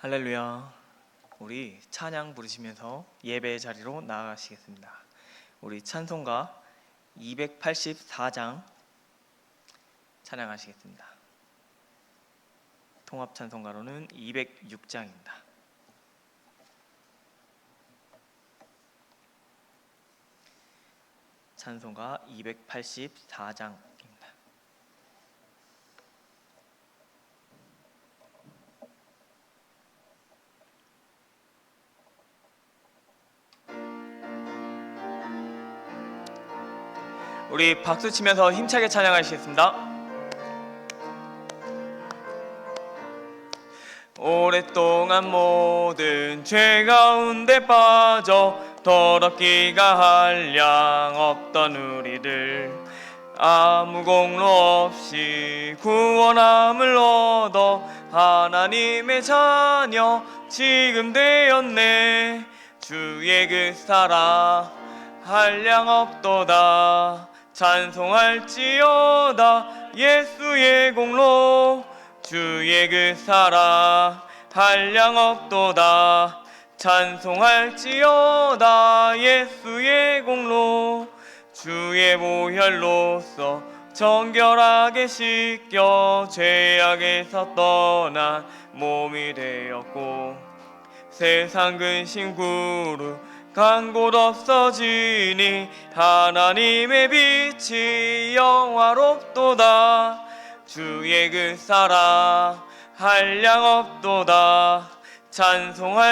할렐루야. 우리 찬양 부르시면서 예배의 자리로 나아가시겠습니다. 우리 찬송가 284장 찬양하시겠습니다. 통합 찬송가로는 206장입니다. 찬송가 284장입니다. 우리 박수 치면서 힘차게 찬양하시겠습니다. 오랫동안 모든 죄 가운데 빠져 더럽기가 한량 없던 우리를 아무 공로 없이 구원함을 얻어 하나님의 자녀 지금 되었네. 주의 그 사랑 한량 없도다. 찬송할지어다 예수의 공로. 주의 그 사랑 한량 없도다. 찬송할지어다 예수의 공로. 주의 보혈로서 정결하게 씻겨 죄악에서 떠난 몸이 되었고 세상 근심 구루 간 곳 없어지니 하나님의 빛이 영화롭도다. 주의 그 사랑 한량 없도다.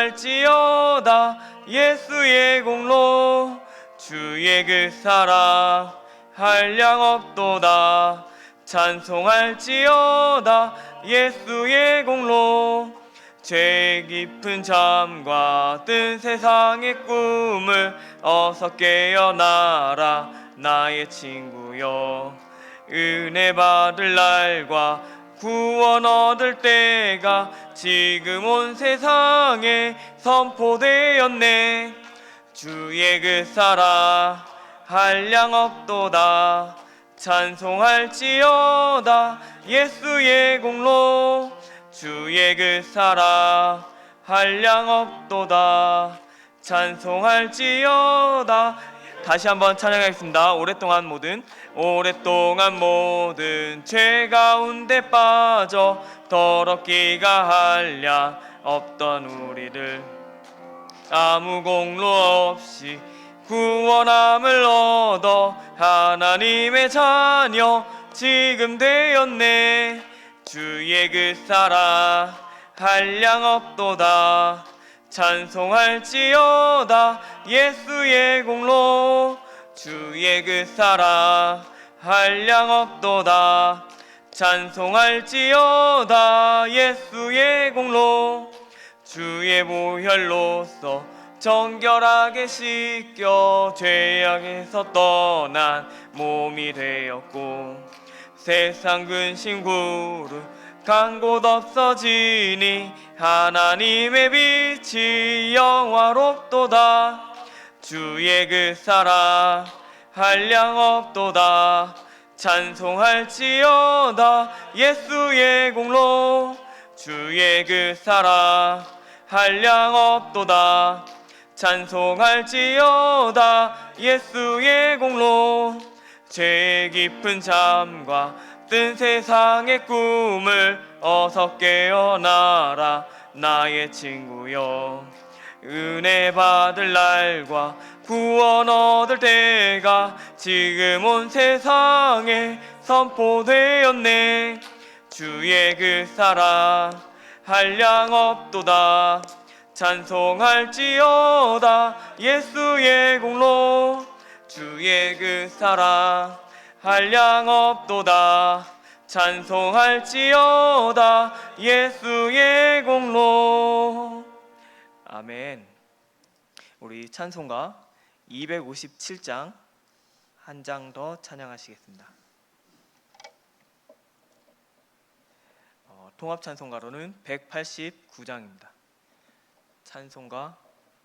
찬송할지어다 예수의 공로. 주의 그 사랑 한량 없도다. 찬송할지어다 예수의 공로. 죄 깊은 잠과 뜬 세상의 꿈을 어서 깨어나라 나의 친구여. 은혜 받을 날과 구원 얻을 때가 지금 온 세상에 선포되었네. 주의 그 사랑 한량 없도다. 찬송할지어다 예수의 공로. 주의 그 사랑 한량 없도다. 찬송할지어다. 다시 한번 찬양하겠습니다. 오랫동안 모든 죄 가운데 빠져 더럽기가 한량 없던 우리를 아무 공로 없이 구원함을 얻어 하나님의 자녀 지금 되었네. 주의 그 사랑 한량 없도다. 찬송할지어다 예수의 공로. 주의 그 사랑 한량 없도다. 찬송할지어다 예수의 공로. 주의 보혈로서 정결하게 씻겨 죄악에서 떠난 몸이 되었고 세상 근심 구루 간 곳 없어지니 하나님의 빛이 영화롭도다. 주의 그 사랑 한량 없도다. 찬송할지어다 예수의 공로. 주의 그 사랑 한량 없도다. 찬송할지어다 예수의 공로. 죄 깊은 잠과 뜬 세상의 꿈을 어서 깨어나라 나의 친구여. 은혜 받을 날과 구원 얻을 때가 지금 온 세상에 선포되었네. 주의 그 사랑 한량 없도다. 찬송할지어다 예수의 공로. 주의 그 사랑 한량 없도다. 찬송할지어다 예수의 공로. 아멘. 우리 찬송가 257장 한 장 더 찬양하시겠습니다. 통합 찬송가로는 189장입니다. 찬송가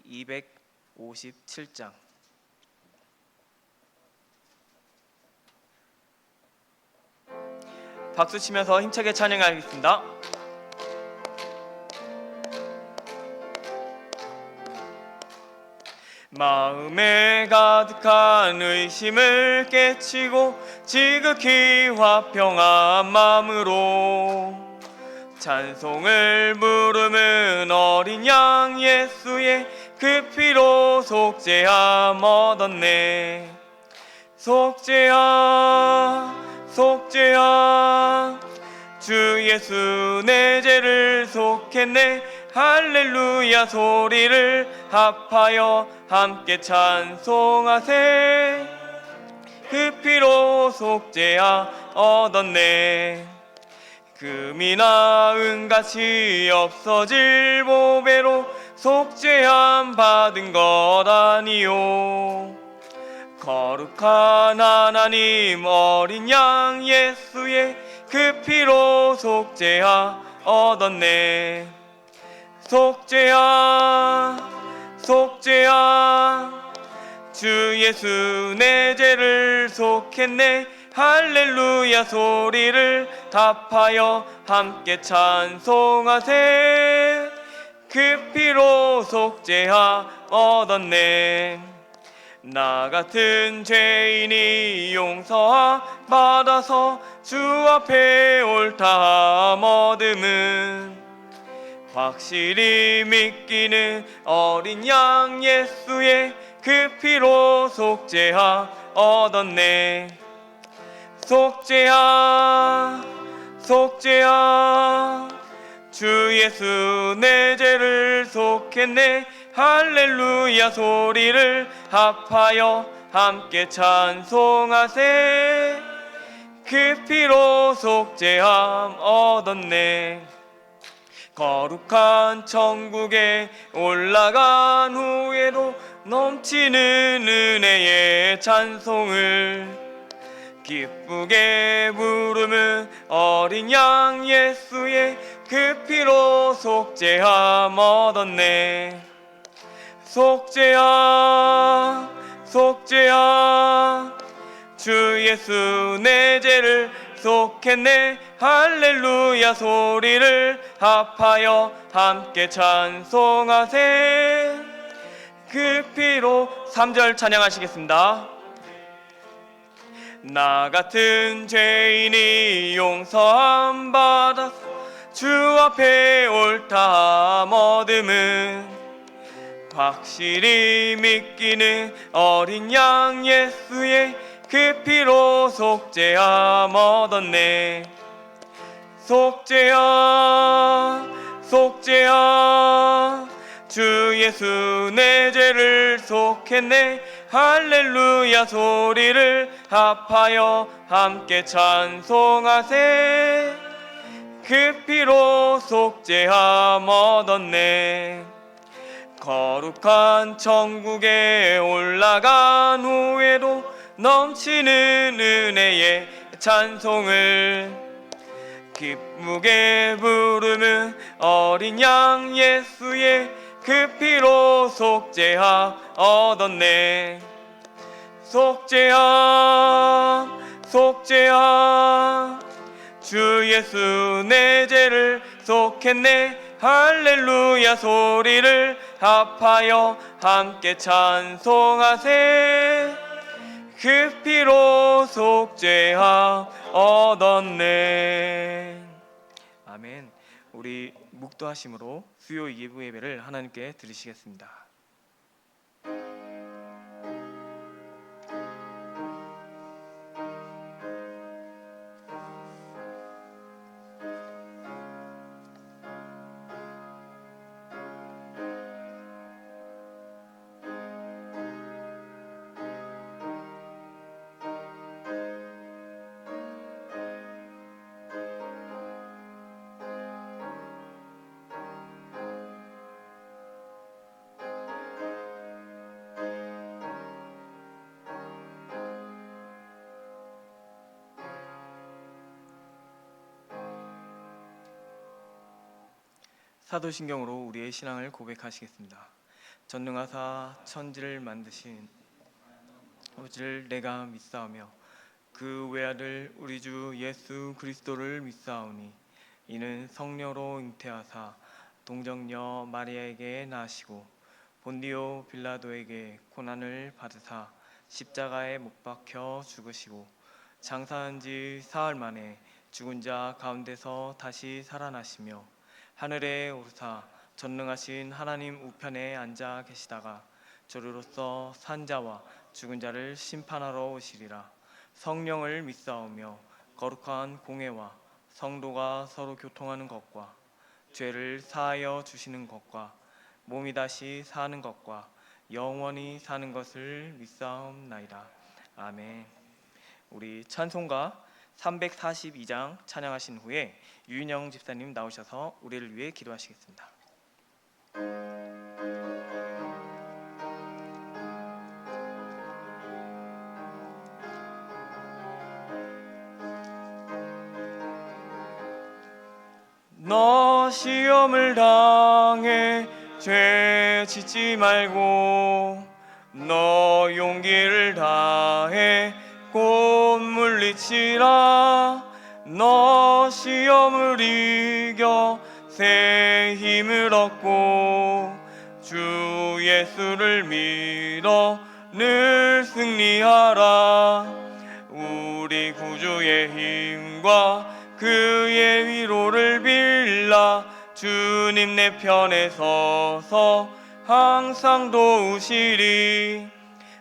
257장. 박수 치면서 힘차게 찬양하겠습니다. 마음에 가득한 의심을 깨치고 지극히 화평한 마음으로 찬송을 부르는 어린 양 예수의 그 피로 속죄함 얻었네. 속죄함 속죄함 주 예수 내 죄를 속했네. 할렐루야 소리를 합하여 함께 찬송하세. 그 피로 속죄함 얻었네. 금이나 은같이 없어질 보배로 속죄함 받은 것 아니요. 거룩한 하나님 어린 양 예수의 그 피로 속죄함 얻었네. 속죄함 속죄함 주 예수 내 죄를 속했네. 할렐루야 소리를 합하여 함께 찬송하세. 그 피로 속죄함 얻었네. 나 같은 죄인이 용서함 받아서 주 앞에 옳다함 얻음은 확실히 믿기는 어린 양 예수의 그 피로 속죄함 얻었네. 속죄함 속죄함 주 예수 내 죄를 속했네. 할렐루야 소리를 합하여 함께 찬송하세. 그 피로 속죄함 얻었네. 거룩한 천국에 올라간 후에도 넘치는 은혜의 찬송을 기쁘게 부르는 어린 양 예수의 그 피로 속죄함 얻었네. 속죄함 속죄함 주 예수 내 죄를 속했네. 할렐루야 소리를 합하여 함께 찬송하세. 그 피로 3절 찬양하시겠습니다. 나 같은 죄인이 용서함 받아서 주 앞에 옳다함 얻음은 확실히 믿기는 어린 양 예수의 그 피로 속죄함 얻었네. 속죄함 속죄함 주 예수 내 죄를 속했네. 할렐루야 소리를 합하여 함께 찬송하세. 그 피로 속죄함 얻었네. 거룩한 천국에 올라간 후에도 넘치는 은혜의 찬송을 기쁘게 부르는 어린 양 예수의 그 피로 속죄함 얻었네. 속죄함 속죄함 주 예수 내 죄를 속했네. 할렐루야 소리를 합하여 함께 찬송하세. 그 피로 속죄함 얻었네. 아멘. 우리 묵도하심으로 수요 예부 예배를 하나님께 드리시겠습니다. 사도신경으로 우리의 신앙을 고백하시겠습니다. 전능하사 천지를 만드신 아버지를 내가 믿사오며 그 외아들 우리 주 예수 그리스도를 믿사오니 이는 성령으로 잉태하사 동정녀 마리아에게 나시고 본디오 빌라도에게 고난을 받으사 십자가에 못 박혀 죽으시고 장사한 지 사흘 만에 죽은 자 가운데서 다시 살아나시며 하늘에 오르사 전능하신 하나님 우편에 앉아 계시다가 저리로서 산 자와 죽은 자를 심판하러 오시리라. 성령을 믿사오며 거룩한 공회와 성도가 서로 교통하는 것과 죄를 사하여 주시는 것과 몸이 다시 사는 것과 영원히 사는 것을 믿사옵나이다. 아멘. 우리 찬송가 342장 찬양하신 후에 유인영 집사님 나오셔서 우리를 위해 기도하시겠습니다. 너 시험을 당해 죄 짓지 말고 너 용기를 다해 곧 물리치라. 너 시험을 이겨 새 힘을 얻고 주 예수를 믿어 늘 승리하라. 우리 구주의 힘과 그의 위로를 빌라 주님 내 편에 서서 항상 도우시리.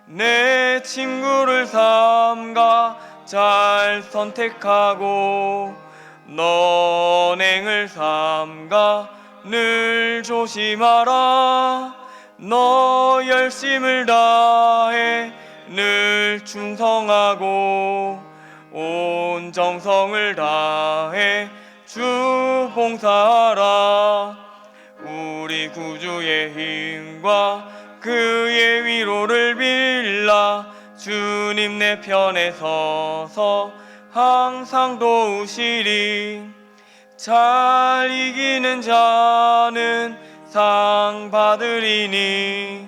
내 친구를 삼가 잘 선택하고 너행을 삼가 늘 조심하라. 너 열심을 다해 늘 충성하고 온 정성을 다해 주 봉사하라. 우리 구주의 힘과 그의 위로를 빌라 주님 내 편에 서서 항상 도우시리. 잘 이기는 자는 상 받으리니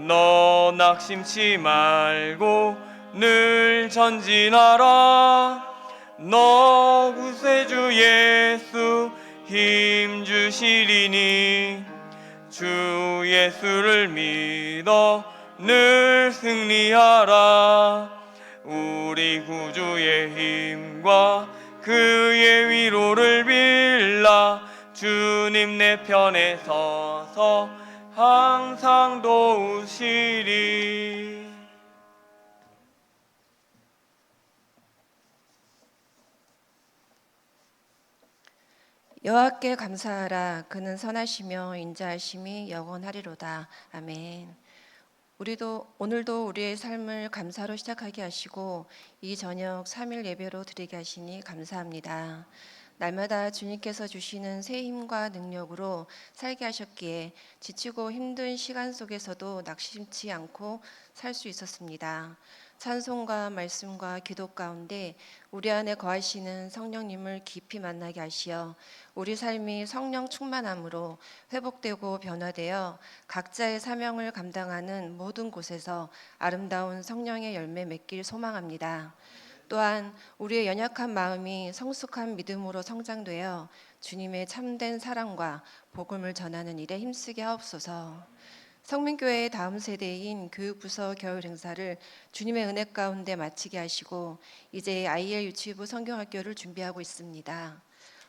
너 낙심치 말고 늘 전진하라. 너 구세주 예수 힘 주시리니 주 예수를 믿어 늘 승리하라. 우리 구주의 힘과 그의 위로를 빌라 주님 내 편에 서서 항상 도우시리. 여호와께 감사하라. 그는 선하시며 인자하심이 영원하리로다. 아멘. 오늘도 우리의 삶을 감사로 시작하게 하시고 이 저녁 3일 예배로 드리게 하시니 감사합니다. 날마다 주님께서 주시는 새 힘과 능력으로 살게 하셨기에 지치고 힘든 시간 속에서도 낙심치 않고 살 수 있었습니다. 찬송과 말씀과 기도 가운데 우리 안에 거하시는 성령님을 깊이 만나게 하시어 우리 삶이 성령 충만함으로 회복되고 변화되어 각자의 사명을 감당하는 모든 곳에서 아름다운 성령의 열매 맺길 소망합니다. 또한 우리의 연약한 마음이 성숙한 믿음으로 성장되어 주님의 참된 사랑과 복음을 전하는 일에 힘쓰게 하옵소서. 성민교회의 다음 세대인 교육부서 겨울 행사를 주님의 은혜 가운데 마치게 하시고 이제 IL 유치부 성경학교를 준비하고 있습니다.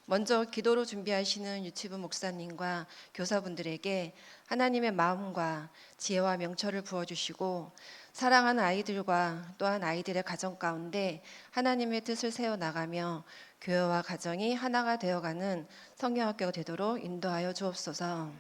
먼저 기도로 준비하시는 유치부 목사님과 교사분들에게 하나님의 마음과 지혜와 명철을 부어주시고 사랑하는 아이들과 또한 아이들의 가정 가운데 하나님의 뜻을 세워나가며 교회와 가정이 하나가 되어가는 성경학교가 되도록 인도하여 주옵소서.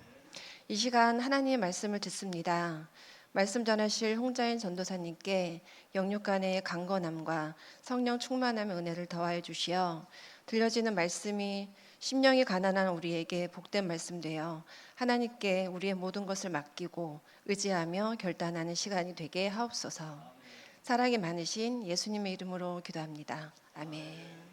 이 시간 하나님의 말씀을 듣습니다. 말씀 전하실 홍자인 전도사님께 영육간의 강건함과 성령 충만함의 은혜를 더하여 주시어 들려지는 말씀이 심령이 가난한 우리에게 복된 말씀 되어 하나님께 우리의 모든 것을 맡기고 의지하며 결단하는 시간이 되게 하옵소서. 사랑이 많으신 예수님의 이름으로 기도합니다. 아멘.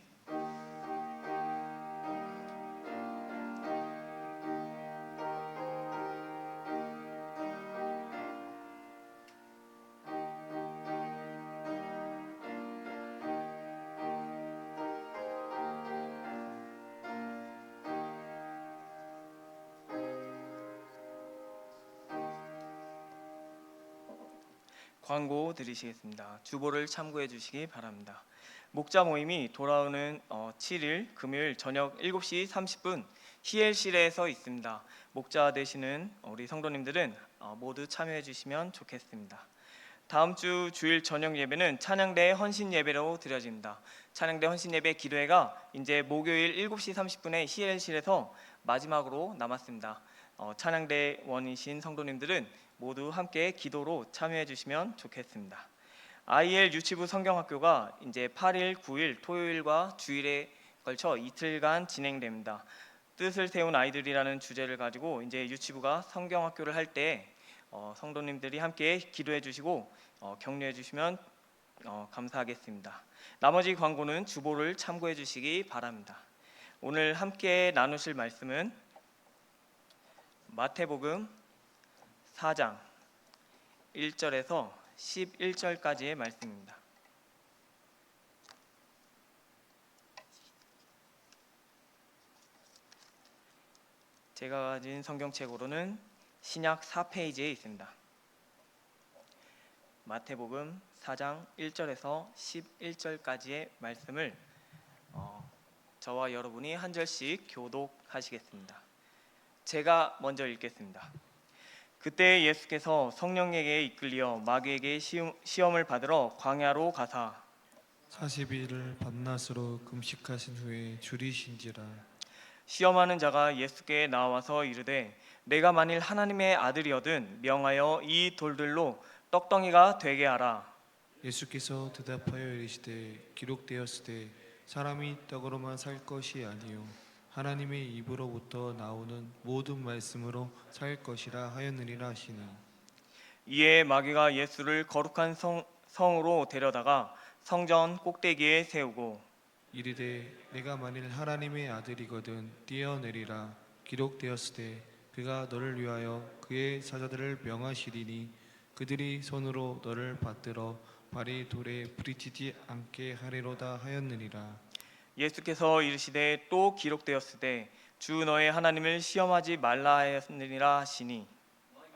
광고 드리시겠습니다. 주보를 참고해 주시기 바랍니다. 목자 모임이 돌아오는 7일 금요일 저녁 7시 30분 희엘실에서 있습니다. 목자 되시는 우리 성도님들은 모두 참여해 주시면 좋겠습니다. 다음 주 주일 저녁 예배는 찬양대 헌신 예배로 드려집니다. 찬양대 헌신 예배 기도회가 이제 목요일 7시 30분에 희엘실에서 마지막으로 남았습니다. 찬양대 원이신 성도님들은 모두 함께 기도로 참여해 주시면 좋겠습니다. IL 유치부 성경학교가 이제 8일, 9일 토요일과 주일에 걸쳐 이틀간 진행됩니다. 뜻을 세운 아이들이라는 주제를 가지고 이제 유치부가 성경학교를 할 때 성도님들이 함께 기도해 주시고 격려해 주시면 감사하겠습니다. 나머지 광고는 주보를 참고해 주시기 바랍니다. 오늘 함께 나누실 말씀은 마태복음 4장 1절에서 11절까지의 말씀입니다. 제가 가진 성경책으로는 신약 4페이지에 있습니다. 마태복음 4장 1절에서 11절까지의 말씀을 저와 여러분이 한 절씩 교독하시겠습니다. 제가 먼저 읽겠습니다. 그때 예수께서 성령에게 이끌려 마귀에게 시험을 받으러 광야로 가사 40일을 밤낮으로 금식하신 후에 줄이신지라. 시험하는 자가 예수께 나와서 이르되 내가 만일 하나님의 아들이거든 명하여 이 돌들로 떡덩이가 되게 하라. 예수께서 대답하여 이르시되 기록되었으되 사람이 떡으로만 살 것이 아니요 하나님의 입으로부터 나오는 모든 말씀으로 살 것이라 하였느니라 하시니. 이에 마귀가 예수를 거룩한 성으로 데려다가 성전 꼭대기에 세우고 이르되 내가 만일 하나님의 아들이거든 뛰어내리라. 기록되었으되 그가 너를 위하여 그의 사자들을 명하시리니 그들이 손으로 너를 받들어 발이 돌에 부딪히지 않게 하리로다 하였느니라. 예수께서 이르시되 또 기록되었으되 주 너의 하나님을 시험하지 말라 하였느니라 하시니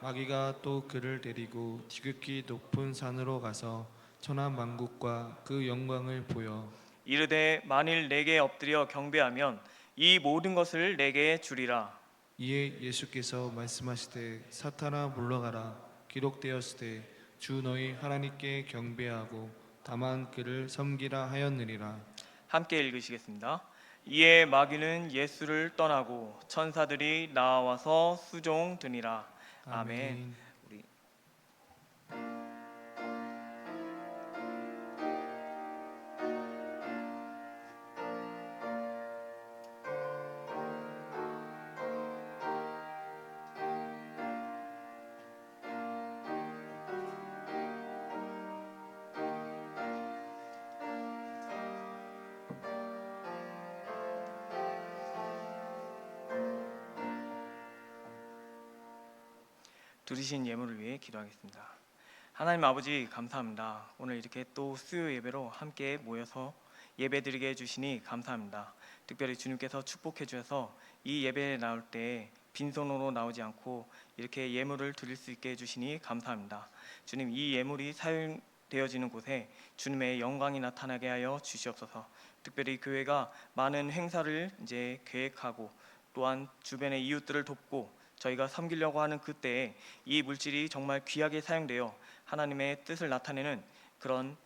마귀가 또 그를 데리고 지극히 높은 산으로 가서 천하 만국과 그 영광을 보여 이르되 만일 내게 엎드려 경배하면 이 모든 것을 내게 주리라. 이에 예수께서 말씀하시되 사탄아 물러가라. 기록되었으되 주 너희 하나님께 경배하고 다만 그를 섬기라 하였느니라. 함께 읽으시겠습니다. 이에 마귀는 예수를 떠나고 천사들이 나와서 수종드니라. 아멘. 우리 드리신 예물을 위해 기도하겠습니다. 하나님 아버지 감사합니다. 오늘 이렇게 또 수요 예배로 함께 모여서 예배드리게 해주시니 감사합니다. 특별히 주님께서 축복해 주셔서 이 예배에 나올 때 빈손으로 나오지 않고 이렇게 예물을 드릴 수 있게 해주시니 감사합니다. 주님, 이 예물이 사용되어지는 곳에 주님의 영광이 나타나게 하여 주시옵소서. 특별히 교회가 많은 행사를 이제 계획하고 또한 주변의 이웃들을 돕고 저희가 섬기려고 하는 그때에 이 물질이 정말 귀하게 사용되어 하나님의 뜻을 나타내는 그런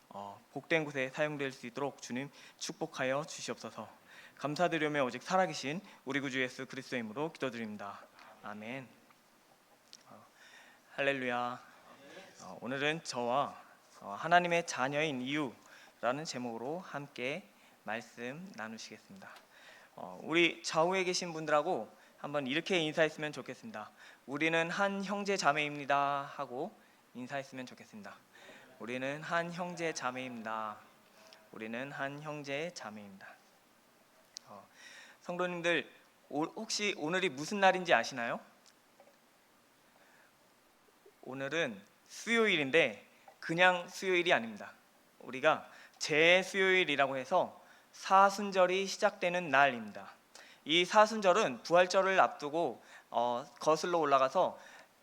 복된 곳에 사용될 수 있도록 주님 축복하여 주시옵소서. 감사드리며 오직 살아계신 우리 구주 예수 그리스도의 이름으로 기도드립니다. 아멘. 할렐루야. 오늘은 저와 하나님의 자녀인 이유라는 제목으로 함께 말씀 나누시겠습니다. 우리 좌우에 계신 분들하고 한번 이렇게 인사했으면 좋겠습니다. 우리는 한 형제 자매입니다 하고 인사했으면 좋겠습니다. 우리는 한 형제 자매입니다. 우리는 한 형제 자매입니다. 성도님들, 혹시 오늘이 무슨 날인지 아시나요? 오늘은 수요일인데 그냥 수요일이 아닙니다. 우리가 제수요일이라고 해서 사순절이 시작되는 날입니다. 이 사순절은 부활절을 앞두고 거슬러 올라가서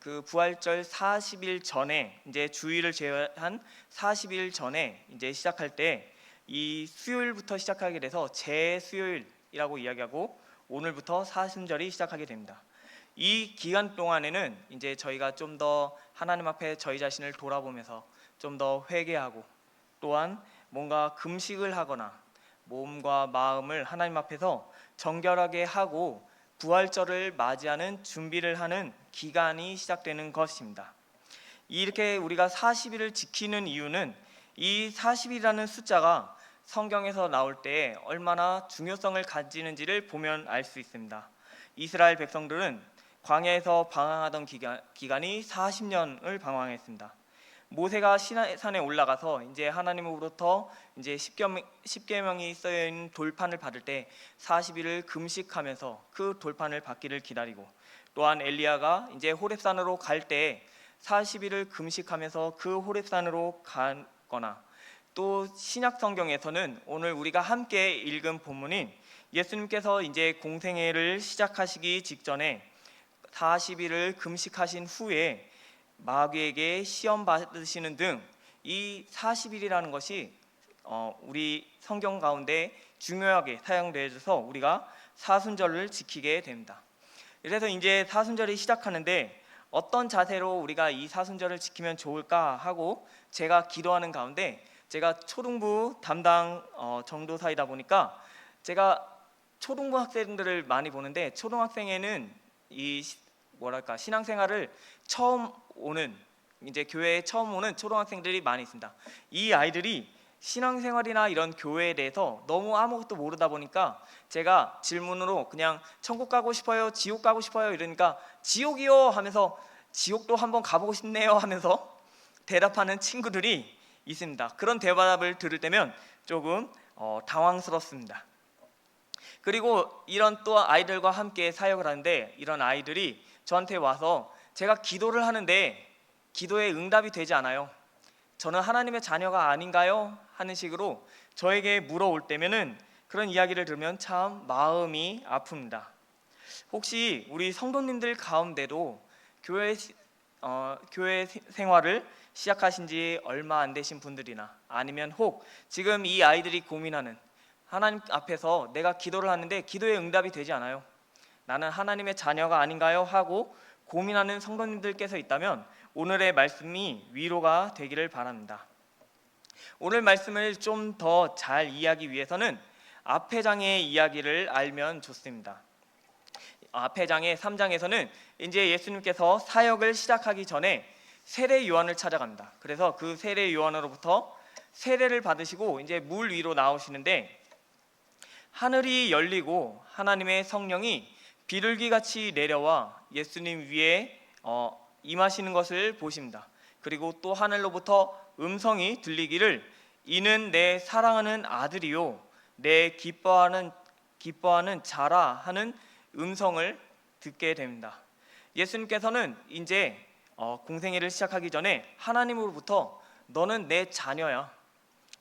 그 부활절 40일 전에 이제 주일을 제외한 40일 전에 이제 시작할 때 이 수요일부터 시작하게 돼서 재수요일이라고 이야기하고 오늘부터 사순절이 시작하게 됩니다. 이 기간 동안에는 이제 저희가 좀 더 하나님 앞에 저희 자신을 돌아보면서 좀 더 회개하고 또한 뭔가 금식을 하거나 몸과 마음을 하나님 앞에서 정결하게 하고 부활절을 맞이하는 준비를 하는 기간이 시작되는 것입니다. 이렇게 우리가 40일을 지키는 이유는 이 40일이라는 숫자가 성경에서 나올 때 얼마나 중요성을 가지는지를 보면 알 수 있습니다. 이스라엘 백성들은 광야에서 방황하던 기간이 40년을 방황했습니다. 모세가 시내산에 올라가서 이제 하나님으로부터 이제 십계명이 쓰여 있는 돌판을 받을 때 40일을 금식하면서 그 돌판을 받기를 기다리고, 또한 엘리야가 이제 호렙산으로 갈 때 40일을 금식하면서 그 호렙산으로 가거나, 또 신약 성경에서는 오늘 우리가 함께 읽은 본문인 예수님께서 이제 공생애를 시작하시기 직전에 40일을 금식하신 후에 마귀에게 시험 받으시는 등 이 40일이라는 것이 우리 성경 가운데 중요하게 사용되어져서 우리가 사순절을 지키게 됩니다. 그래서 이제 사순절이 시작하는데 어떤 자세로 우리가 이 사순절을 지키면 좋을까 하고 제가 기도하는 가운데, 제가 초등부 담당 전도사이다 보니까 제가 초등부 학생들을 많이 보는데, 초등학생에는 이 신앙생활을 처음 오는, 이제 교회에 처음 오는 초등학생들이 많이 있습니다. 이 아이들이 신앙생활이나 이런 교회에 대해서 너무 아무것도 모르다 보니까 제가 질문으로 그냥 천국 가고 싶어요, 지옥 가고 싶어요 이러니까 지옥이요 하면서 지옥도 한번 가보고 싶네요 하면서 대답하는 친구들이 있습니다. 그런 대답을 들을 때면 조금 당황스럽습니다. 그리고 이런 또 아이들과 함께 사역을 하는데, 이런 아이들이 저한테 와서 제가 기도를 하는데 기도에 응답이 되지 않아요. 저는 하나님의 자녀가 아닌가요? 하는 식으로 저에게 물어올 때면은 그런 이야기를 들으면 참 마음이 아픕니다. 혹시 우리 성도님들 가운데도 교회 생활을 시작하신 지 얼마 안 되신 분들이나, 아니면 혹 지금 이 아이들이 고민하는, 하나님 앞에서 내가 기도를 하는데 기도에 응답이 되지 않아요, 나는 하나님의 자녀가 아닌가요? 하고 고민하는 성도님들께서 있다면 오늘의 말씀이 위로가 되기를 바랍니다. 오늘 말씀을 좀 더 잘 이해하기 위해서는 앞의 장의 이야기를 알면 좋습니다. 앞의 장의 3장에서는 이제 예수님께서 사역을 시작하기 전에 세례 요한을 찾아갑니다. 그래서 그 세례 요한으로부터 세례를 받으시고 이제 물 위로 나오시는데, 하늘이 열리고 하나님의 성령이 비둘기같이 내려와 예수님 위에 임하시는 것을 보십니다. 그리고 또 하늘로부터 음성이 들리기를, 이는 내 사랑하는 아들이요 내 기뻐하는 자라 하는 음성을 듣게 됩니다. 예수님께서는 이제 공생애를 시작하기 전에 하나님으로부터 너는 내 자녀야,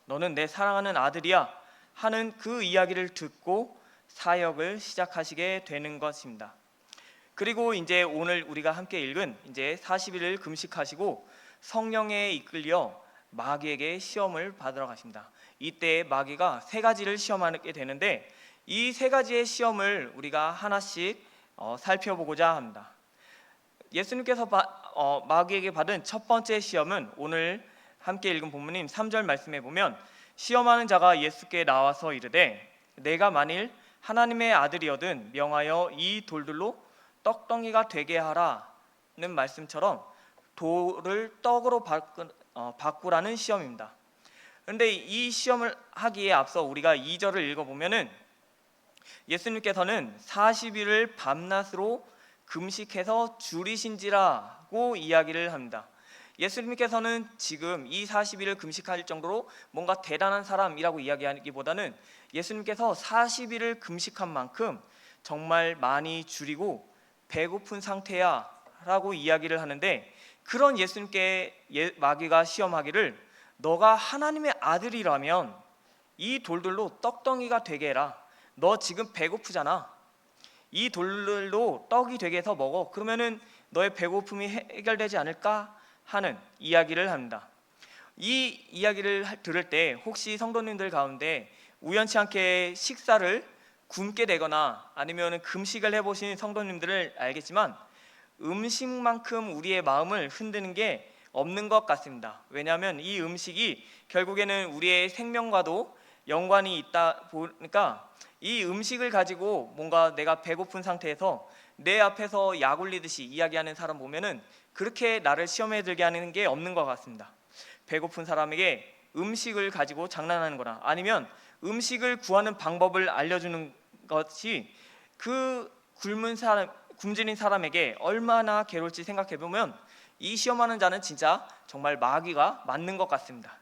너는 내 사랑하는 아들이야 하는 그 이야기를 듣고 사역을 시작하시게 되는 것입니다. 그리고 이제 오늘 우리가 함께 읽은 이제 40일을 금식하시고 성령에 이끌려 마귀에게 시험을 받으러 가십니다. 이때 마귀가 세 가지를 시험하게 되는데, 이 세 가지의 시험을 우리가 하나씩 살펴보고자 합니다. 예수님께서 마귀에게 받은 첫 번째 시험은 오늘 함께 읽은 본문인 3절 말씀에 보면, 시험하는 자가 예수께 나와서 이르되 내가 만일 하나님의 아들이거든 명하여 이 돌들로 떡덩이가 되게 하라는 말씀처럼 돌을 떡으로 바꾸라는 시험입니다. 그런데 이 시험을 하기에 앞서 우리가 2절을 읽어보면은 예수님께서는 40일을 밤낮으로 금식해서 줄이신지라고 이야기를 합니다. 예수님께서는 지금 이 40일을 금식할 정도로 뭔가 대단한 사람이라고 이야기하기보다는 예수님께서 40일을 금식한 만큼 정말 많이 줄이고 배고픈 상태야 라고 이야기를 하는데, 그런 예수님께 마귀가 시험하기를 너가 하나님의 아들이라면 이 돌들로 떡덩이가 되게 해라, 너 지금 배고프잖아, 이 돌들로 떡이 되게 해서 먹어, 그러면은 너의 배고픔이 해결되지 않을까 하는 이야기를 합니다. 이 이야기를 들을 때 혹시 성도님들 가운데 우연치 않게 식사를 굶게 되거나 아니면 금식을 해보신 성도님들을 알겠지만 음식만큼 우리의 마음을 흔드는 게 없는 것 같습니다. 왜냐하면 이 음식이 결국에는 우리의 생명과도 연관이 있다 보니까 이 음식을 가지고 뭔가 내가 배고픈 상태에서 내 앞에서 약 올리듯이 이야기하는 사람 보면은 그렇게 나를 시험에 들게 하는 게 없는 것 같습니다. 배고픈 사람에게 음식을 가지고 장난하는 거나 아니면 음식을 구하는 방법을 알려주는 것이 그 굶주린 사람에게 얼마나 괴로울지 생각해 보면 이 시험하는 자는 진짜 정말 마귀가 맞는 것 같습니다.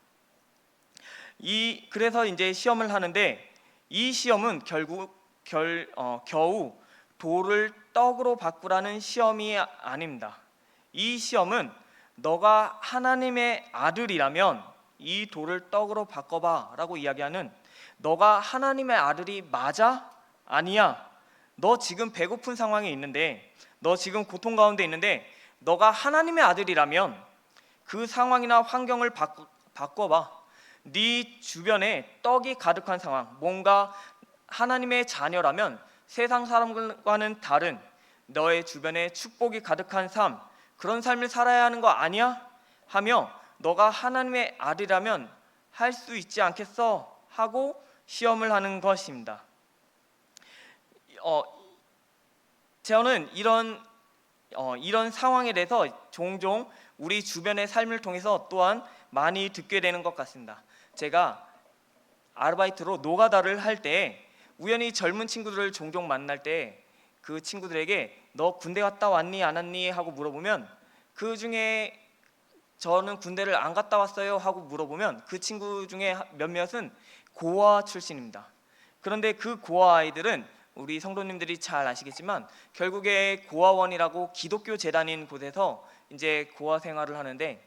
그래서 이제 시험을 하는데 이 시험은 결국 겨우 돌을 떡으로 바꾸라는 시험이 아닙니다. 이 시험은 너가 하나님의 아들이라면 이 돌을 떡으로 바꿔봐 라고 이야기하는, 너가 하나님의 아들이 맞아? 아니야? 너 지금 배고픈 상황에 있는데, 너 지금 고통 가운데 있는데 너가 하나님의 아들이라면 그 상황이나 환경을 바꿔봐. 네 주변에 떡이 가득한 상황, 뭔가 하나님의 자녀라면 세상 사람과는 다른 너의 주변에 축복이 가득한 삶, 그런 삶을 살아야 하는 거 아니야? 하며 너가 하나님의 아들이라면 할 수 있지 않겠어? 하고 시험을 하는 것입니다. 저는 이런 상황에 대해서 종종 우리 주변의 삶을 통해서 또한 많이 듣게 되는 것 같습니다. 제가 아르바이트로 노가다를 할 때 우연히 젊은 친구들을 종종 만날 때 그 친구들에게 너 군대 갔다 왔니 안 왔니 하고 물어보면, 그 중에 저는 군대를 안 갔다 왔어요 하고 물어보면 그 친구 중에 몇몇은 고아 출신입니다. 그런데 그 고아 아이들은 우리 성도님들이 잘 아시겠지만 결국에 고아원이라고 기독교 재단인 곳에서 이제 고아 생활을 하는데,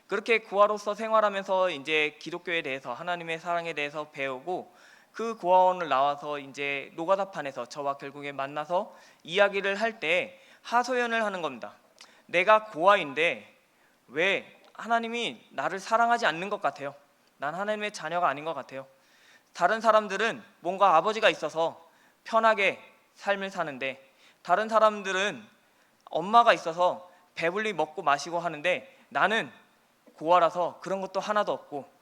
그렇게 고아로서 생활하면서 이제 기독교에 대해서, 하나님의 사랑에 대해서 배우고 그 고아원을 나와서 이제 노가다판에서 저와 결국에 만나서 이야기를 할 때 하소연을 하는 겁니다. 내가 고아인데 왜 하나님이 나를 사랑하지 않는 것 같아요. 난 하나님의 자녀가 아닌 것 같아요. 다른 사람들은 뭔가 아버지가 있어서 편하게 삶을 사는데, 다른 사람들은 엄마가 있어서 배불리 먹고 마시고 하는데 나는 고아라서 그런 것도 하나도 없고,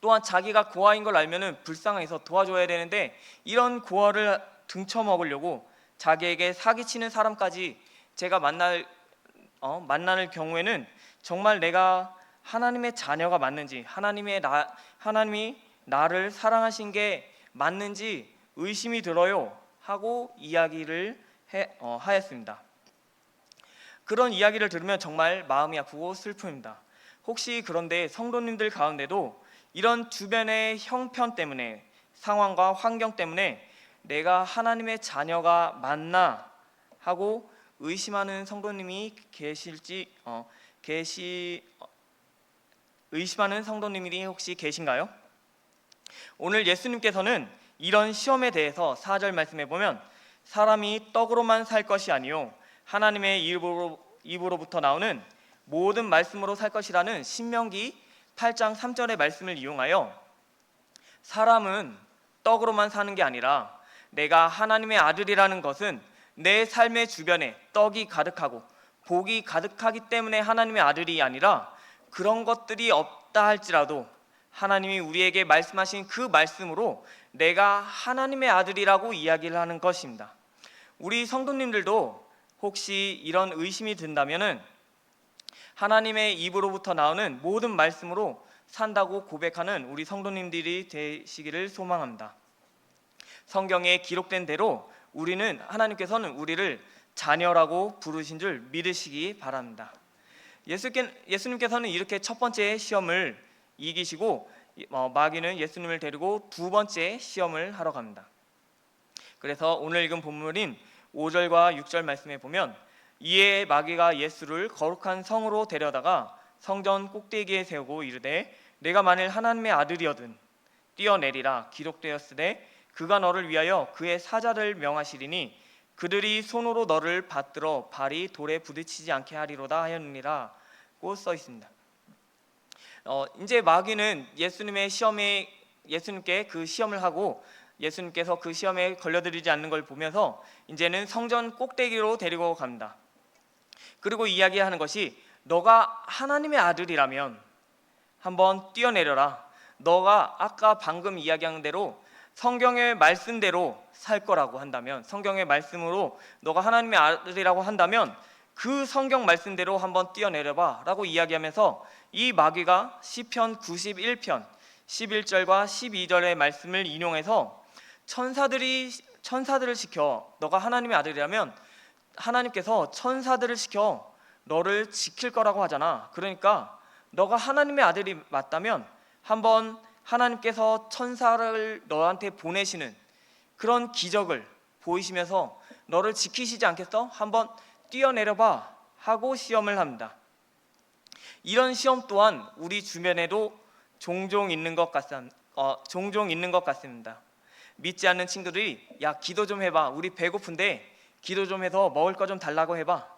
또한 자기가 고아인 걸 알면은 불쌍해서 도와줘야 되는데 이런 고아를 등쳐먹으려고 자기에게 사기치는 사람까지 제가 만날 경우에는 정말 내가 하나님의 자녀가 맞는지, 하나님이 나를 사랑하신 게 맞는지 의심이 들어요 하고 이야기를 하였습니다. 그런 이야기를 들으면 정말 마음이 아프고 슬픕니다. 혹시 그런데 성도님들 가운데도 이런 주변의 형편 때문에, 상황과 환경 때문에 내가 하나님의 자녀가 맞나 하고 의심하는 성도님이 의심하는 성도님이 혹시 계신가요? 오늘 예수님께서는 이런 시험에 대해서 4절 말씀해 보면 사람이 떡으로만 살 것이 아니요 하나님의 입으로부터 나오는 모든 말씀으로 살 것이라는 신명기 8장 3절의 말씀을 이용하여 사람은 떡으로만 사는 게 아니라 내가 하나님의 아들이라는 것은 내 삶의 주변에 떡이 가득하고 복이 가득하기 때문에 하나님의 아들이 아니라, 그런 것들이 없다 할지라도 하나님이 우리에게 말씀하신 그 말씀으로 내가 하나님의 아들이라고 이야기를 하는 것입니다. 우리 성도님들도 혹시 이런 의심이 든다면은 하나님의 입으로부터 나오는 모든 말씀으로 산다고 고백하는 우리 성도님들이 되시기를 소망합니다. 성경에 기록된 대로 하나님께서는 우리를 자녀라고 부르신 줄 믿으시기 바랍니다. 예수님께서는 이렇게 첫 번째 시험을 이기시고 마귀는 예수님을 데리고 두 번째 시험을 하러 갑니다. 그래서 오늘 읽은 본문인 5절과 6절 말씀에 보면, 이에 마귀가 예수를 거룩한 성으로 데려다가 성전 꼭대기에 세우고 이르되 내가 만일 하나님의 아들이거든 뛰어내리라. 기록되었으되 그가 너를 위하여 그의 사자를 명하시리니 그들이 손으로 너를 받들어 발이 돌에 부딪히지 않게 하리로다 하였느니라고 써 있습니다. 이제 마귀는 예수님께 그 시험을 하고 예수님께서 그 시험에 걸려들이지 않는 걸 보면서 이제는 성전 꼭대기로 데리고 갑니다. 그리고 이야기하는 것이 너가 하나님의 아들이라면 한번 뛰어내려라. 너가 아까 방금 이야기한 대로 성경의 말씀대로 살 거라고 한다면, 성경의 말씀으로 너가 하나님의 아들이라고 한다면 그 성경 말씀대로 한번 뛰어내려봐 라고 이야기하면서 이 마귀가 시편 91편 11절과 12절의 말씀을 인용해서 천사들을 시켜 너가 하나님의 아들이라면 하나님께서 천사들을 시켜 너를 지킬 거라고 하잖아. 그러니까 너가 하나님의 아들이 맞다면 한번 하나님께서 천사를 너한테 보내시는 그런 기적을 보이시면서 너를 지키시지 않겠어? 한번 뛰어내려봐 하고 시험을 합니다. 이런 시험 또한 우리 주변에도 종종 있는 것 같습니다. 믿지 않는 친구들이 야 기도 좀 해봐. 우리 배고픈데 기도 좀 해서 먹을 거 좀 달라고 해봐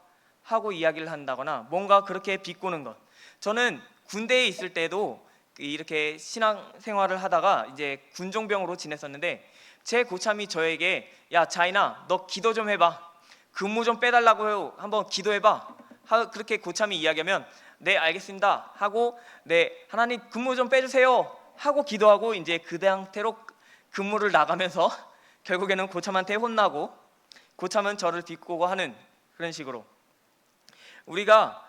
하고 이야기를 한다거나 뭔가 그렇게 비꼬는 것. 저는 군대에 있을 때도 이렇게 신앙생활을 하다가 이제 군종병으로 지냈었는데 제 고참이 저에게 야 자인아 너 기도 좀 해봐. 근무 좀 빼달라고 해요. 한번 기도해봐. 그렇게 고참이 이야기하면 네 알겠습니다 하고 네 하나님 근무 좀 빼주세요 하고 기도하고 이제 그 상태로 근무를 나가면서 결국에는 고참한테 혼나고 고참은 저를 비꼬고 하는 그런 식으로 우리가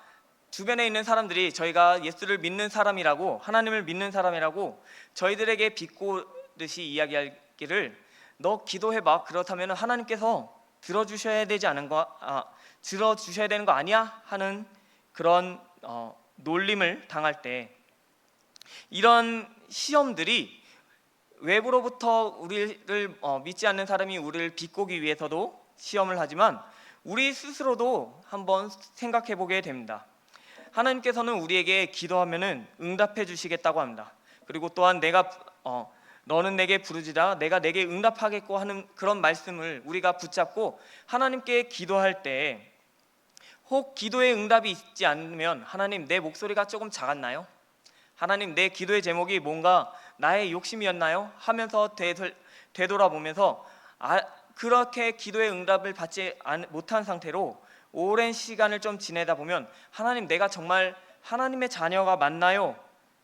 주변에 있는 사람들이 저희가 예수를 믿는 사람이라고 하나님을 믿는 사람이라고 저희들에게 비꼬듯이 이야기하기를 너 기도해봐. 그렇다면 하나님께서 들어주셔야 되는 거 아니야? 하는 그런 놀림을 당할 때 이런 시험들이 외부로부터 우리를 믿지 않는 사람이 우리를 비꼬기 위해서도 시험을 하지만 우리 스스로도 한번 생각해 보게 됩니다. 하나님께서는 우리에게 기도하면은 응답해 주시겠다고 합니다. 그리고 또한 너는 내게 부르지라 내가 내게 응답하겠고 하는 그런 말씀을 우리가 붙잡고 하나님께 기도할 때 혹 기도의 응답이 있지 않으면 하나님 내 목소리가 조금 작았나요? 하나님 내 기도의 제목이 뭔가 나의 욕심이었나요? 하면서 되돌아보면서 그렇게 기도의 응답을 받지 못한 상태로 오랜 시간을 좀 지내다 보면 하나님 내가 정말 하나님의 자녀가 맞나요?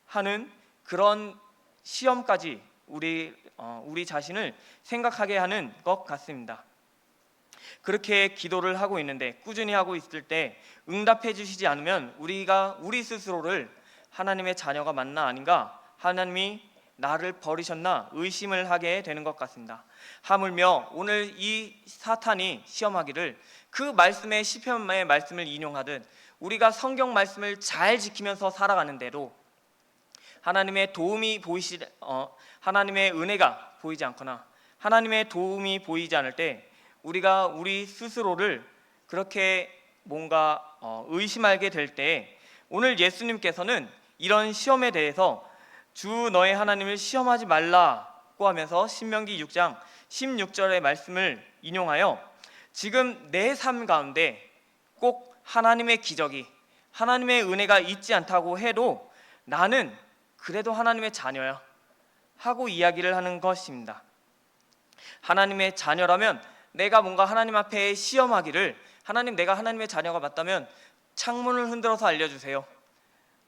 하는 그런 시험까지 우리 자신을 생각하게 하는 것 같습니다. 그렇게 기도를 하고 있는데 꾸준히 하고 있을 때 응답해 주시지 않으면 우리가 우리 스스로를 하나님의 자녀가 맞나 아닌가 하나님이 나를 버리셨나 의심을 하게 되는 것 같습니다. 하물며 오늘 이 사탄이 시험하기를 그 말씀의 시편의 말씀을 인용하듯 우리가 성경 말씀을 잘 지키면서 살아가는 대로 하나님의 은혜가 보이지 않거나 하나님의 도움이 보이지 않을 때 우리가 우리 스스로를 그렇게 뭔가 의심하게 될 때 오늘 예수님께서는 이런 시험에 대해서 주 너의 하나님을 시험하지 말라고 하면서 신명기 6장 16절의 말씀을 인용하여 지금 내 삶 가운데 꼭 하나님의 기적이 하나님의 은혜가 있지 않다고 해도 나는 그래도 하나님의 자녀야 하고 이야기를 하는 것입니다. 하나님의 자녀라면 내가 뭔가 하나님 앞에 시험하기를 하나님 내가 하나님의 자녀가 맞다면 창문을 흔들어서 알려주세요.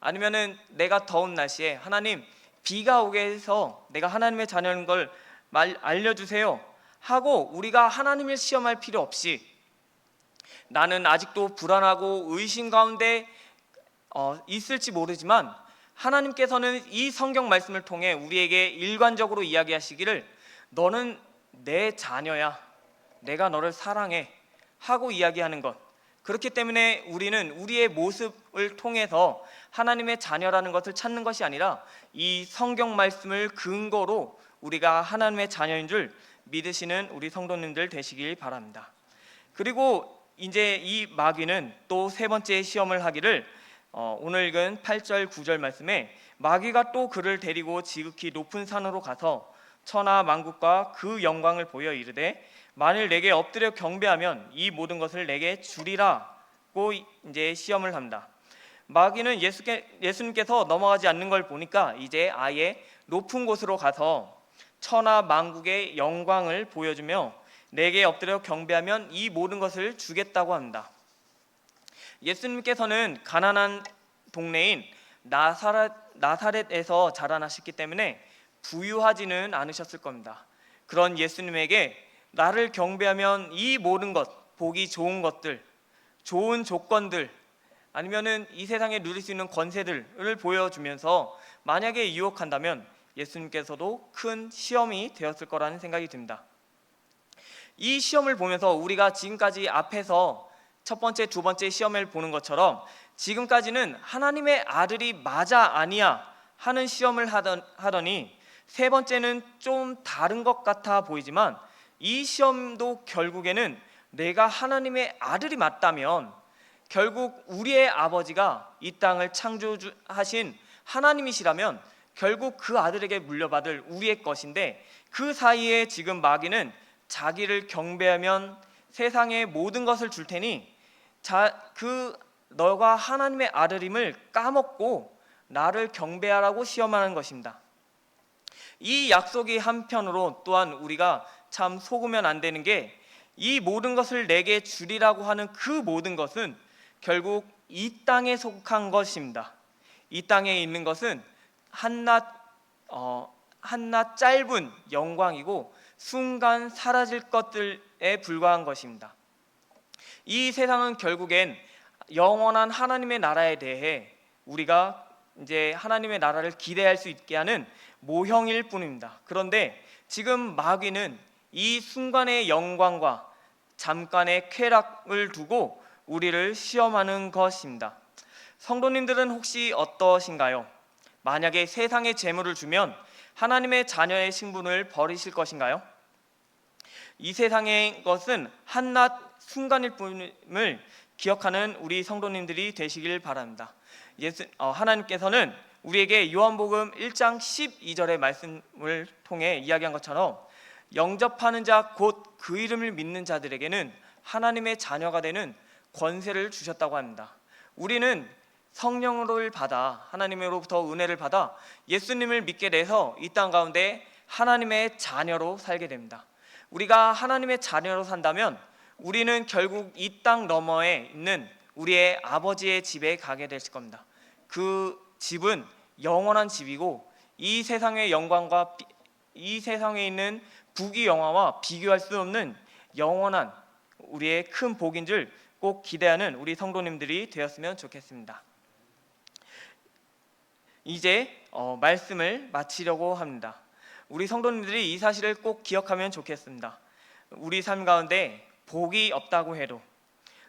아니면은 내가 더운 날씨에 하나님 비가 오게 해서 내가 하나님의 자녀인 걸 알려주세요 하고 우리가 하나님을 시험할 필요 없이 나는 아직도 불안하고 의심 가운데 있을지 모르지만 하나님께서는 이 성경 말씀을 통해 우리에게 일관적으로 이야기하시기를 너는 내 자녀야. 내가 너를 사랑해 하고 이야기하는 것. 그렇기 때문에 우리는 우리의 모습을 통해서 하나님의 자녀라는 것을 찾는 것이 아니라 이 성경 말씀을 근거로 우리가 하나님의 자녀인 줄 믿으시는 우리 성도님들 되시길 바랍니다. 그리고 이제 이 마귀는 또 세 번째 시험을 하기를 오늘 읽은 8절 9절 말씀에 마귀가 또 그를 데리고 지극히 높은 산으로 가서 천하 만국과 그 영광을 보여 이르되 만일 내게 엎드려 경배하면 이 모든 것을 내게 주리라고 이제 시험을 합니다. 마귀는 예수님께서 넘어가지 않는 걸 보니까 이제 아예 높은 곳으로 가서 천하 만국의 영광을 보여주며 내게 엎드려 경배하면 이 모든 것을 주겠다고 합니다. 예수님께서는 가난한 동네인 나사렛에서 자라나셨기 때문에 부유하지는 않으셨을 겁니다. 그런 예수님에게 나를 경배하면 이 모든 것, 보기 좋은 것들, 좋은 조건들, 아니면은 이 세상에 누릴 수 있는 권세들을 보여주면서 만약에 유혹한다면 예수님께서도 큰 시험이 되었을 거라는 생각이 듭니다. 이 시험을 보면서 우리가 지금까지 앞에서 첫 번째, 두 번째 시험을 보는 것처럼 지금까지는 하나님의 아들이 맞아 아니야 하는 시험을 하더니 세 번째는 좀 다른 것 같아 보이지만 이 시험도 결국에는 내가 하나님의 아들이 맞다면 결국 우리의 아버지가 이 땅을 창조하신 하나님이시라면 결국 그 아들에게 물려받을 우리의 것인데 그 사이에 지금 마귀는 자기를 경배하면 세상의 모든 것을 줄 테니 너가 하나님의 아들임을 까먹고 나를 경배하라고 시험하는 것입니다. 이 약속이 한편으로 또한 우리가 참 속으면 안 되는 게 이 모든 것을 내게 주리라고 하는 그 모든 것은 결국 이 땅에 속한 것입니다. 이 땅에 있는 것은 한낱 짧은 영광이고 순간 사라질 것들에 불과한 것입니다. 이 세상은 결국엔 영원한 하나님의 나라에 대해 우리가 이제 하나님의 나라를 기대할 수 있게 하는 모형일 뿐입니다. 그런데 지금 마귀는 이 순간의 영광과 잠깐의 쾌락을 두고 우리를 시험하는 것입니다. 성도님들은 혹시 어떠신가요? 만약에 세상의 재물을 주면 하나님의 자녀의 신분을 버리실 것인가요? 이 세상의 것은 한낱 순간일 뿐임을 기억하는 우리 성도님들이 되시길 바랍니다. 하나님께서는 우리에게 요한복음 1장 12절의 말씀을 통해 이야기한 것처럼 영접하는 자 곧 그 이름을 믿는 자들에게는 하나님의 자녀가 되는 권세를 주셨다고 합니다. 우리는 성령을 받아 하나님으로부터 은혜를 받아 예수님을 믿게 돼서 이 땅 가운데 하나님의 자녀로 살게 됩니다. 우리가 하나님의 자녀로 산다면 우리는 결국 이 땅 너머에 있는 우리의 아버지의 집에 가게 될 겁니다. 그 집은 영원한 집이고 이 세상의 영광과 이 세상에 있는 부귀영화와 비교할 수 없는 영원한 우리의 큰 복인 줄 꼭 기대하는 우리 성도님들이 되었으면 좋겠습니다. 이제 말씀을 마치려고 합니다. 우리 성도님들이 이 사실을 꼭 기억하면 좋겠습니다. 우리 삶 가운데 복이 없다고 해도,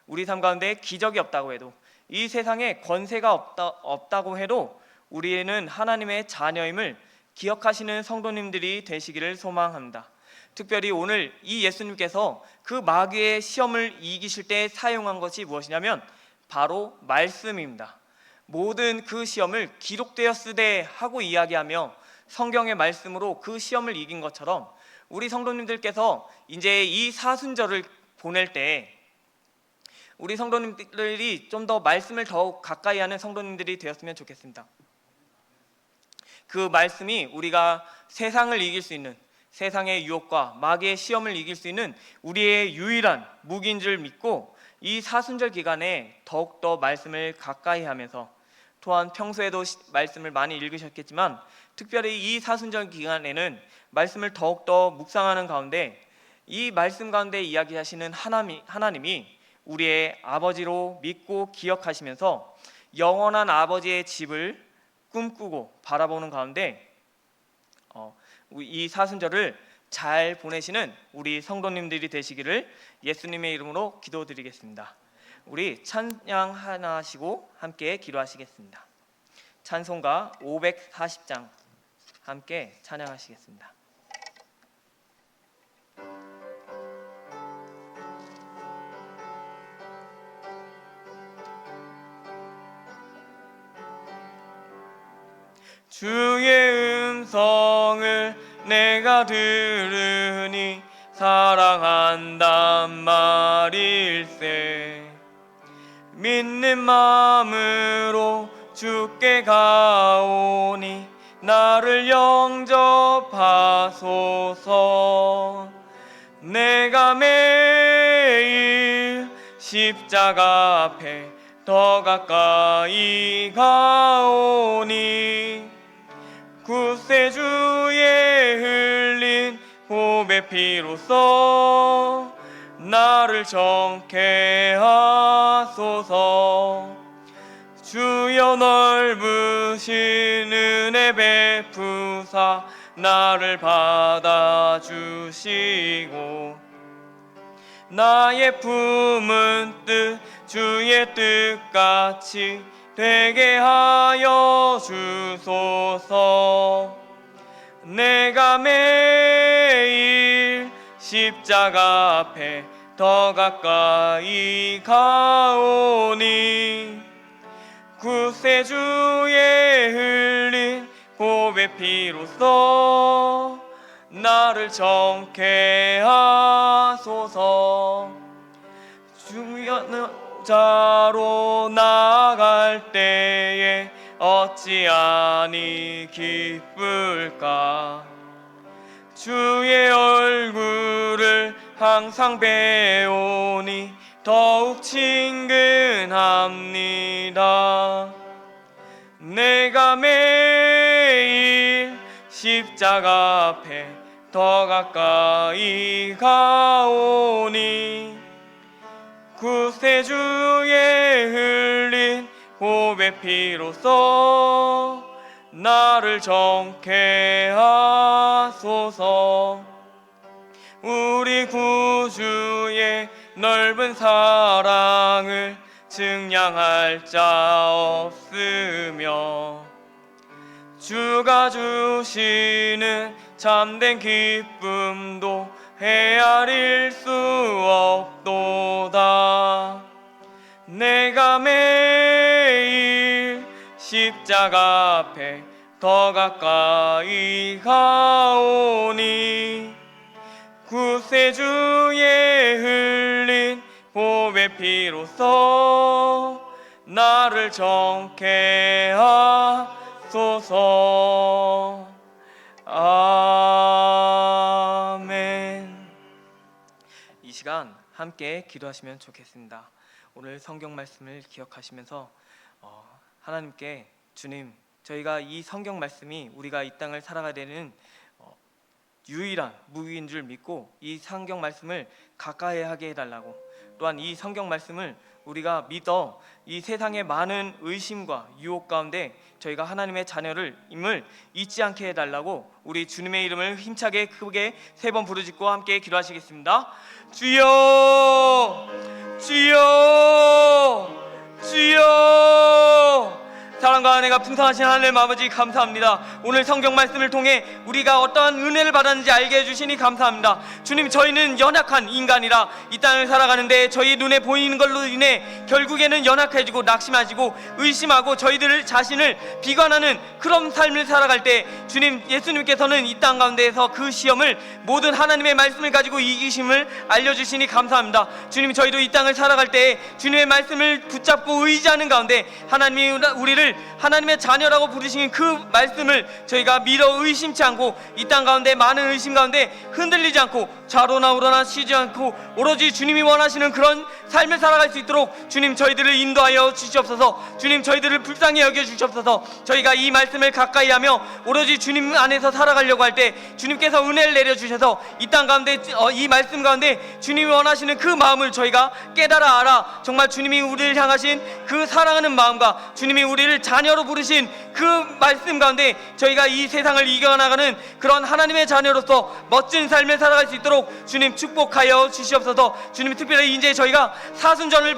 우리 삶 가운데 기적이 없다고 해도, 이 세상에 권세가 없다고 해도 우리는 하나님의 자녀임을 기억하시는 성도님들이 되시기를 소망합니다. 특별히 오늘 이 예수님께서 그 마귀의 시험을 이기실 때 사용한 것이 무엇이냐면 바로 말씀입니다. 모든 그 시험을 기록되었으되 하고 이야기하며 성경의 말씀으로 그 시험을 이긴 것처럼 우리 성도님들께서 이제 이 사순절을 보낼 때 우리 성도님들이 좀 더 말씀을 더욱 가까이 하는 성도님들이 되었으면 좋겠습니다. 그 말씀이 우리가 세상을 이길 수 있는, 세상의 유혹과 마귀의 시험을 이길 수 있는 우리의 유일한 무기인 줄 믿고 이 사순절 기간에 더욱더 말씀을 가까이 하면서, 또한 평소에도 말씀을 많이 읽으셨겠지만 특별히 이 사순절 기간에는 말씀을 더욱더 묵상하는 가운데 이 말씀 가운데 이야기하시는 하나님이 우리의 아버지로 믿고 기억하시면서 영원한 아버지의 집을 꿈꾸고 바라보는 가운데 이 사순절을 잘 보내시는 우리 성도님들이 되시기를 예수님의 이름으로 기도드리겠습니다. 우리 찬양 하나 하시고 함께 기도하시겠습니다. 찬송가 540장 함께 찬양하시겠습니다. 주의 음성을 내가 사랑한단 말일세. 믿는 마음으로 주께 가오니 나를 영접하소서. 내가 매일 십자가 앞에 더 가까이 가오니 구세주의 흘린 보배 피로써 나를 정케 하소서. 주여 넓으신 은혜 베푸사 나를 받아주시고 나의 품은 뜻 주의 뜻같이 되게 하여 주소서. 내가 매일 십자가 앞에 더 가까이 가오니 구세주의 흘린 보배 피로써 나를 정케 하소서. 주여 자로 나아갈 때에 어찌하니 기쁠까. 주의 얼굴을 항상 배우니 더욱 친근합니다. 내가 매일 십자가 앞에 더 가까이 가오니 구세주의 흘린 보배 피로써 나를 정케 하소서. 우리 구주의 넓은 사랑을 증량할 자 없으며 주가 주시는 참된 기쁨도 헤아릴 수 없도다. 내가 매일 십자가 앞에 더 가까이 가오니 구세주의 흘린 보배 피로써 나를 정케 하소서. 아멘. 이 시간 함께 기도하시면 좋겠습니다. 오늘 성경 말씀을 기억하시면서 하나님께 주님, 저희가 이 성경 말씀이 우리가 이 땅을 살아가야 되는 유일한 무기인 줄 믿고 이 성경 말씀을 가까이 하게 해달라고, 또한 이 성경 말씀을 우리가 믿어 이 세상의 많은 의심과 유혹 가운데 저희가 하나님의 자녀임을 잊지 않게 해달라고 우리 주님의 이름을 힘차게 크게 3번 부르짖고 함께 기도하시겠습니다. 주여, 주여, 주여. 사랑과 은혜가 풍성하신 하나님 아버지 감사합니다. 오늘 성경 말씀을 통해 우리가 어떠한 은혜를 받았는지 알게 해주시니 감사합니다. 주님, 저희는 연약한 인간이라 이 땅을 살아가는데 저희 눈에 보이는 걸로 인해 결국에는 연약해지고 낙심하지고 의심하고 저희들 자신을 비관하는 그런 삶을 살아갈 때 주님, 예수님께서는 이 땅 가운데에서 그 시험을 모든 하나님의 말씀을 가지고 이기심을 알려주시니 감사합니다. 주님, 저희도 이 땅을 살아갈 때 주님의 말씀을 붙잡고 의지하는 가운데 하나님이 우리를 하나님의 자녀라고 부르시는 그 말씀을 저희가 믿어 의심치 않고 이 땅 가운데 많은 의심 가운데 흔들리지 않고 좌로나 우로나 쉬지 않고 오로지 주님이 원하시는 그런 삶을 살아갈 수 있도록 주님, 저희들을 인도하여 주시옵소서. 주님, 저희들을 불쌍히 여겨 주시옵소서. 저희가 이 말씀을 가까이 하며 오로지 주님 안에서 살아가려고 할 때 주님께서 은혜를 내려주셔서 이 땅 가운데 이 말씀 가운데 주님이 원하시는 그 마음을 저희가 깨달아 알아 정말 주님이 우리를 향하신 그 사랑하는 마음과 주님이 우리를 자녀로 부르신 그 말씀 가운데 저희가 이 세상을 이겨나가는 그런 하나님의 자녀로서 멋진 삶을 살아갈 수 있도록 주님 축복하여 주시옵소서. 주님, 특별히 이제 저희가 사순절을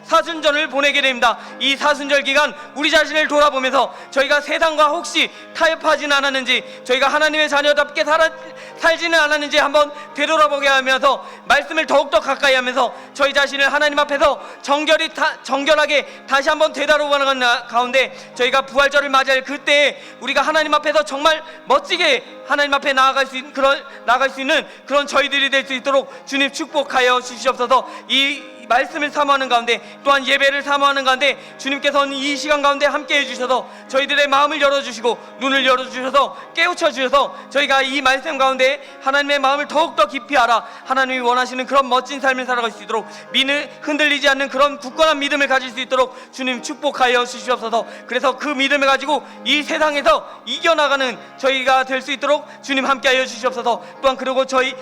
사순절을 보내게 됩니다. 이 사순절 기간 우리 자신을 돌아보면서 저희가 세상과 혹시 타협하지는 않았는지, 저희가 하나님의 자녀답게 살지는 않았는지 한번 되돌아보게 하면서 말씀을 더욱더 가까이 하면서 저희 자신을 하나님 앞에서 정결하게 다시 한번 되돌아보는 가운데 저희가 부활절을 맞이할 그때에 우리가 하나님 앞에서 정말 멋지게 하나님 앞에 나아갈 수 있는 그런 저희들이 될 수 있도록 주님 축복하여 주시옵소서. 이 말씀을 사모하는 가운데, 또한 예배를 사모하는 가운데 주님께서는 이 시간 가운데 함께 해주셔서 저희들의 마음을 열어주시고 눈을 열어주셔서 깨우쳐 주셔서 저희가 이 말씀 가운데 하나님의 마음을 더욱더 깊이 알아 하나님이 원하시는 그런 멋진 삶을 살아갈 수 있도록 흔들리지 않는 그런 굳건한 믿음을 가질 수 있도록 주님 축복하여 주시옵소서. 그래서 그 믿음을 가지고 이 세상에서 이겨나가는 저희가 될 수 있도록 주님 함께하여 주시옵소서. 또한 그리고 저희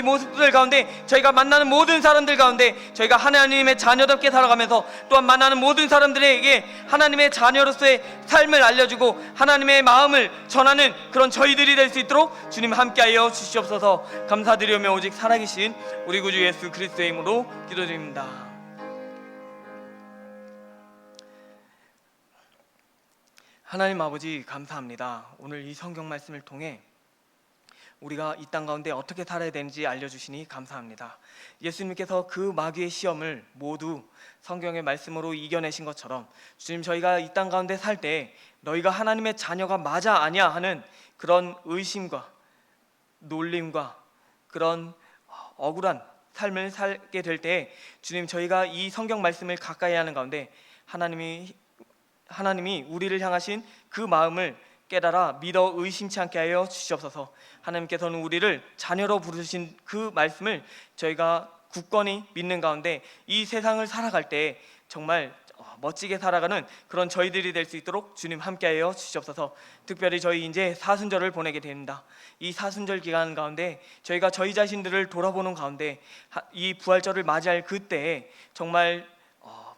모습들 가운데, 저희가 만나는 모든 사람들 가운데 저희가 하나님의 자녀답게 살아가면서, 또한 만나는 모든 사람들에게 하나님의 자녀로서의 삶을 알려주고 하나님의 마음을 전하는 그런 저희들이 될 수 있도록 주님 함께하여 주시옵소서. 감사드리며 오직 살아계신 우리 구주 예수 그리스도의 이름으로 기도드립니다. 하나님 아버지, 감사합니다. 오늘 이 성경 말씀을 통해 우리가 이 땅 가운데 어떻게 살아야 되는지 알려주시니 감사합니다. 예수님께서 그 마귀의 시험을 모두 성경의 말씀으로 이겨내신 것처럼 주님, 저희가 이 땅 가운데 살 때 너희가 하나님의 자녀가 맞아 아니야 하는 그런 의심과 놀림과 그런 억울한 삶을 살게 될 때 주님, 저희가 이 성경 말씀을 가까이 하는 가운데 하나님이 우리를 향하신 그 마음을 깨달아 믿어 의심치 않게 하여 주시옵소서. 하나님께서는 우리를 자녀로 부르신 그 말씀을 저희가 굳건히 믿는 가운데 이 세상을 살아갈 때 정말 멋지게 살아가는 그런 저희들이 될 수 있도록 주님 함께하여 주시옵소서. 특별히 저희 이제 사순절을 보내게 됩니다. 이 사순절 기간 가운데 저희가 저희 자신들을 돌아보는 가운데 이 부활절을 맞이할 그때에 정말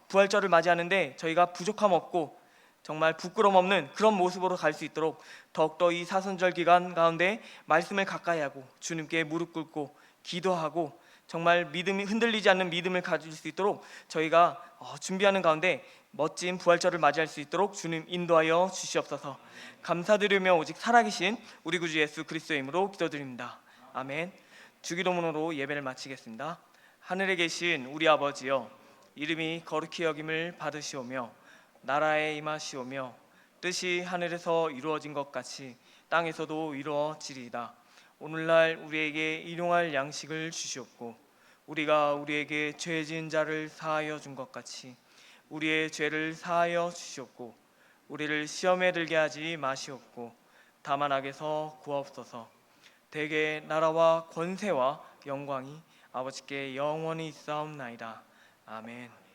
부활절을 맞이하는데 저희가 부족함 없고 정말 부끄럼 없는 그런 모습으로 갈 수 있도록 더욱더 이 사순절 기간 가운데 말씀을 가까이 하고 주님께 무릎 꿇고 기도하고 정말 믿음이 흔들리지 않는 믿음을 가질 수 있도록 저희가 준비하는 가운데 멋진 부활절을 맞이할 수 있도록 주님 인도하여 주시옵소서. 감사드리며 오직 살아계신 우리 구주 예수 그리스도의 이름으로 기도드립니다. 아멘. 주기도문으로 예배를 마치겠습니다. 하늘에 계신 우리 아버지여, 이름이 거룩히 여김을 받으시오며 나라에 임하시오며 뜻이 하늘에서 이루어진 것 같이 땅에서도 이루어지리이다. 오늘날 우리에게 일용할 양식을 주시옵고 우리가 우리에게 죄 지은 자를 사하여 준 것 같이 우리의 죄를 사하여 주시옵고 우리를 시험에 들게 하지 마시옵고 다만 악에서 구하옵소서. 대개 나라와 권세와 영광이 아버지께 영원히 있사옵나이다. 아멘.